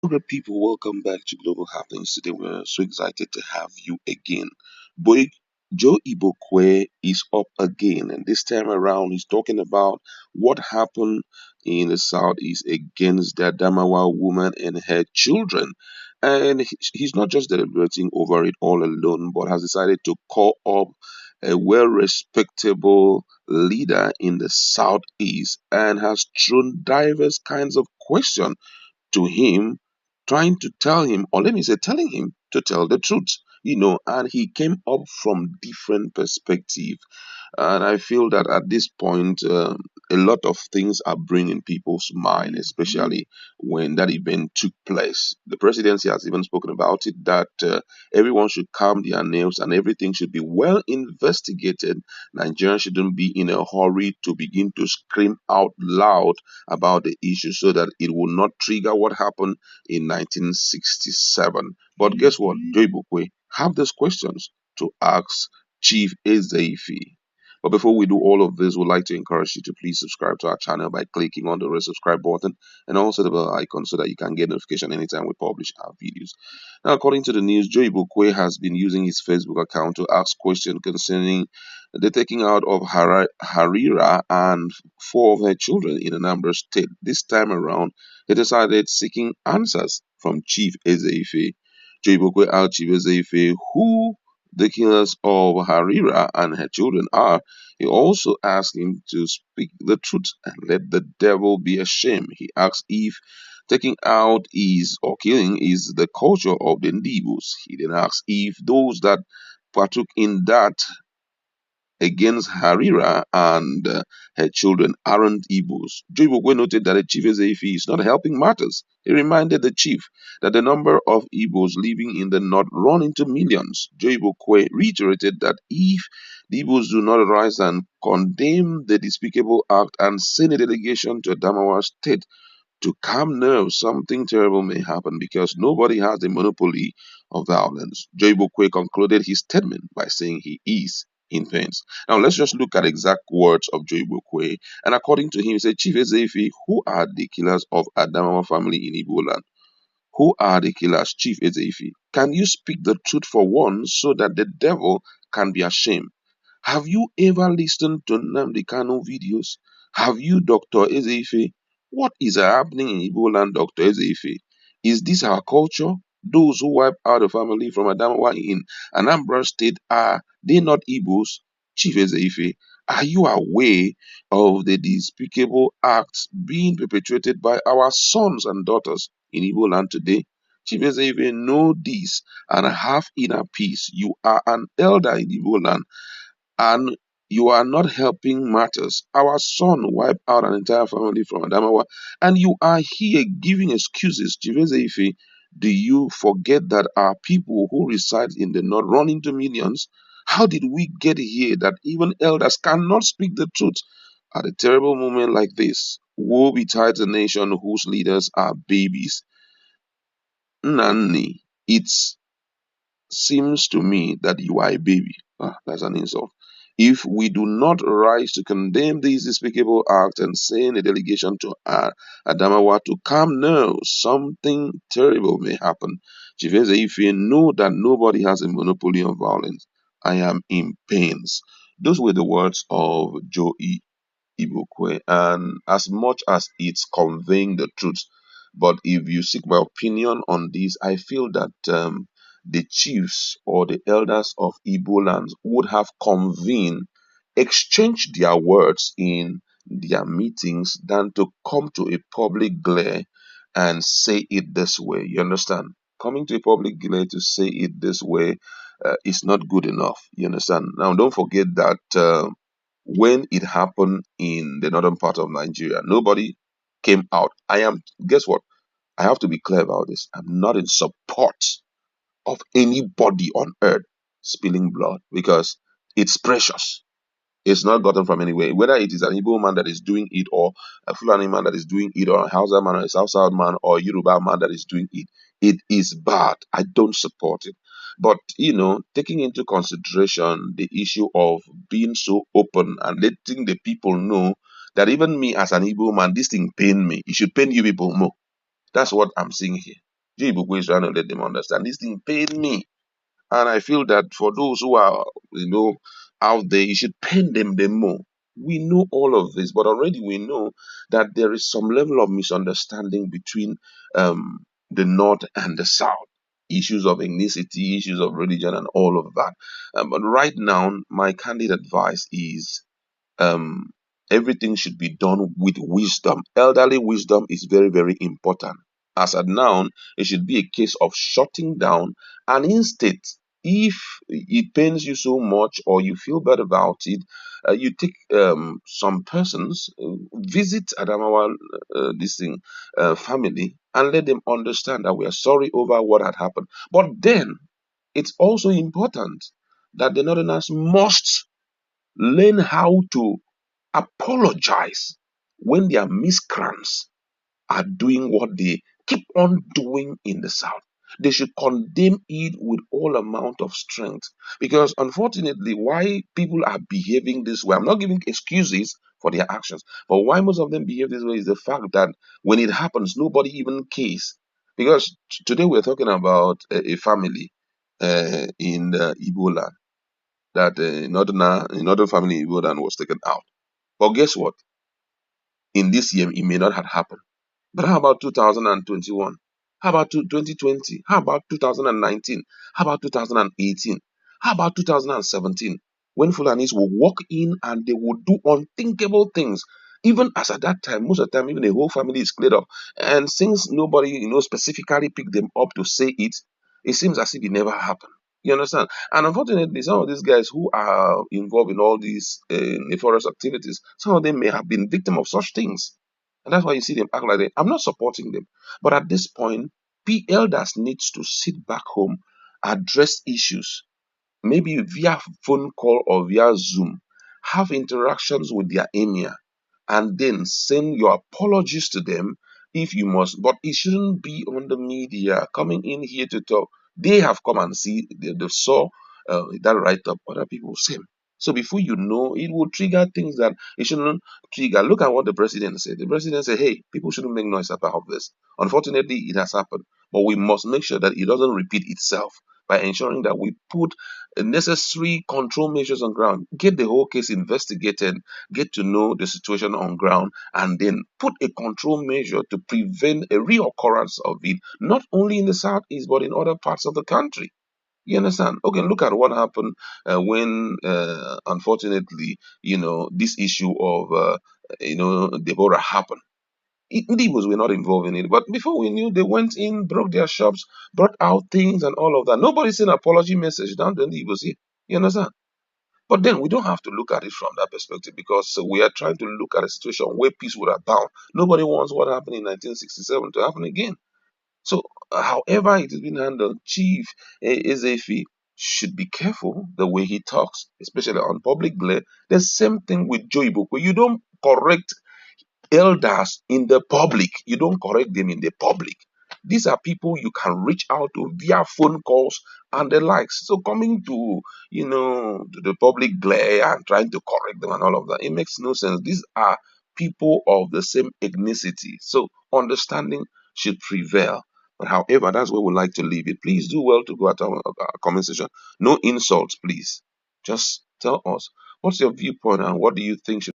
Hello, people. Welcome back to Global Happenings. Today, we're so excited to have you again. Boy, Joe Ibokwe is up again, and this time around, he's talking about what happened in the Southeast against the Adamawa woman and her children. And he's not just deliberating over it all alone, but has decided to call up a well respectable leader in the Southeast and has thrown diverse kinds of questions to him, trying to tell him, or let me say, telling him to tell the truth. And he came up from different perspective, and I feel that at this point, a lot of things are bringing people's mind, especially when that event took place. The presidency has even spoken about it that everyone should calm their nerves and everything should be well investigated. Nigerians shouldn't be in a hurry to begin to scream out loud about the issue so that it will not trigger what happened in 1967. But guess what? Joy Bukwe have these questions to ask Chief Ezeife. But before we do all of this, we'd like to encourage you to please subscribe to our channel by clicking on the red subscribe button and also the bell icon so that you can get notification anytime we publish our videos. Now, according to the news, Joe Ibukwe has been using his Facebook account to ask questions concerning the taking out of Harira and four of her children in Anambra State. This time around, he decided seeking answers from Chief Ezeife. Joe Ibukwe asked Chief Ezeife who the killers of Harira and her children are. He also asked him to speak the truth and let the devil be ashamed. He asked if taking out is or killing is the culture of the Ndibus. He then asked if those that partook in that against Harira and her children aren't Igbos. Joe Ibokwe noted that the chief Ezeife is not helping matters. He reminded the chief that the number of Igbos living in the north run into millions. Joe Ibokwe reiterated that if the Igbos do not rise and condemn the despicable act and send a delegation to Adamawa State to calm nerves, something terrible may happen because nobody has the monopoly of violence. Joe Ibokwe concluded his statement by saying he is in pains. Now let's just look at exact words of Joe Ibokwe. And according to him, he said, Chief Ezeife, who are the killers of Adamawa family in Igbo land? Who are the killers, Chief Ezeife? Can you speak the truth for once so that the devil can be ashamed? Have you ever listened to Nnamdi Kanu videos? Have you, Dr. Ezeife? What is happening in Igbo land, Dr. Ezeife? Is this our culture? Those who wipe out a family from Adamawa in Anambra State, are they not Igbos? Chief Ezeife, are you aware of the despicable acts being perpetrated by our sons and daughters in Igbo land today? Chief Ezeife, know this and have inner peace. You are an elder in Igbo land and you are not helping matters. Our son wiped out an entire family from Adamawa, and you are here giving excuses. Chivezeife, do you forget that our people who reside in the north run into millions? How did we get here that even elders cannot speak the truth at a terrible moment like this? Woe betide the nation whose leaders are babies. Nanny, it's seems to me that you are a baby. That's an insult. If we do not rise to condemn these despicable acts and send a delegation to Adamawa to calm nerves, something terrible may happen. Chiveze, if you know that nobody has a monopoly on violence, I am in pains. Those were the words of Joe Ibukwe, and as much as it's conveying the truth, but if you seek my opinion on this, I feel that the chiefs or the elders of Igbo lands would have convened, exchanged their words in their meetings than to come to a public glare and say it this way. You understand? Coming to a public glare to say it this way is not good enough. You understand? Now, don't forget that. When it happened in the northern part of Nigeria, nobody came out. Guess what? I have to be clear about this. I'm not in support of anybody on earth spilling blood because it's precious. It's not gotten from anywhere. Whether it is an Igbo man that is doing it, or a Fulani man that is doing it, or a Hausa man, or a South man, or a Yoruba man that is doing it, it is bad. I don't support it. But, taking into consideration the issue of being so open and letting the people know that even me as an Igbo man, this thing pain me. It should pain you people more. That's what I'm seeing here. Joe Ibukwe is trying to let them understand this thing paid me. And I feel that for those who are, out there, you should pen them more. We know all of this, but already we know that there is some level of misunderstanding between um, the North and the South. Issues of ethnicity, issues of religion, and all of that. But right now, my candid advice is um, everything should be done with wisdom. Elderly wisdom is very, very important. As at now, it should be a case of shutting down, and instead, if it pains you so much or you feel bad about it, you take some persons, visit Adamawa, this thing, family, and let them understand that we are sorry over what had happened. But then, it's also important that the Northerners must learn how to apologize when their miscreants are doing what they keep on doing in the South. They should condemn it with all amount of strength, because unfortunately, why people are behaving this way, I'm not giving excuses for their actions, but why most of them behave this way is the fact that when it happens, nobody even cares. Because today we're talking about a family in Igbo land, that another family in Igbo land was taken out. But guess what? In this year, it may not have happened. But how about 2021? How about 2020? How about 2019? How about 2018? How about 2017? When Fulanis will walk in and they will do unthinkable things. Even as at that time, most of the time, even the whole family is cleared up. And since nobody, specifically picked them up to say it, it seems as if it never happened. You understand? And unfortunately, some of these guys who are involved in all these nefarious activities, some of them may have been victim of such things. And that's why you see them act like that. I'm not supporting them. But at this point, elders needs to sit back home, address issues, maybe via phone call or via Zoom, have interactions with their emir, and then send your apologies to them if you must. But it shouldn't be on the media coming in here to talk. They have come and see, they saw that write up, other people same. So before you know, it will trigger things that it shouldn't trigger. Look at what the president said. The president said, hey, people shouldn't make noise about this. Unfortunately, it has happened. But we must make sure that it doesn't repeat itself by ensuring that we put necessary control measures on ground, get the whole case investigated, get to know the situation on ground, and then put a control measure to prevent a reoccurrence of it, not only in the southeast but in other parts of the country. You understand? Okay, look at what happened when, unfortunately, this issue of, Deborah happened. Igbos were not involved in it, but before we knew, they went in, broke their shops, brought out things and all of that. Nobody sent an apology message down to the Igbos here. You understand? But then we don't have to look at it from that perspective, because we are trying to look at a situation where peace would have bound. Nobody wants what happened in 1967 to happen again. So, however it is being handled, Chief Ezeife should be careful the way he talks, especially on public glare. The same thing with Joe Ibukwe. You don't correct elders in the public. You don't correct them in the public. These are people you can reach out to via phone calls and the likes. So coming to the public glare and trying to correct them and all of that, it makes no sense. These are people of the same ethnicity. So understanding should prevail. But however, that's where we like to leave it. Please do well to go at our comment section. No insults, please. Just tell us what's your viewpoint and what do you think should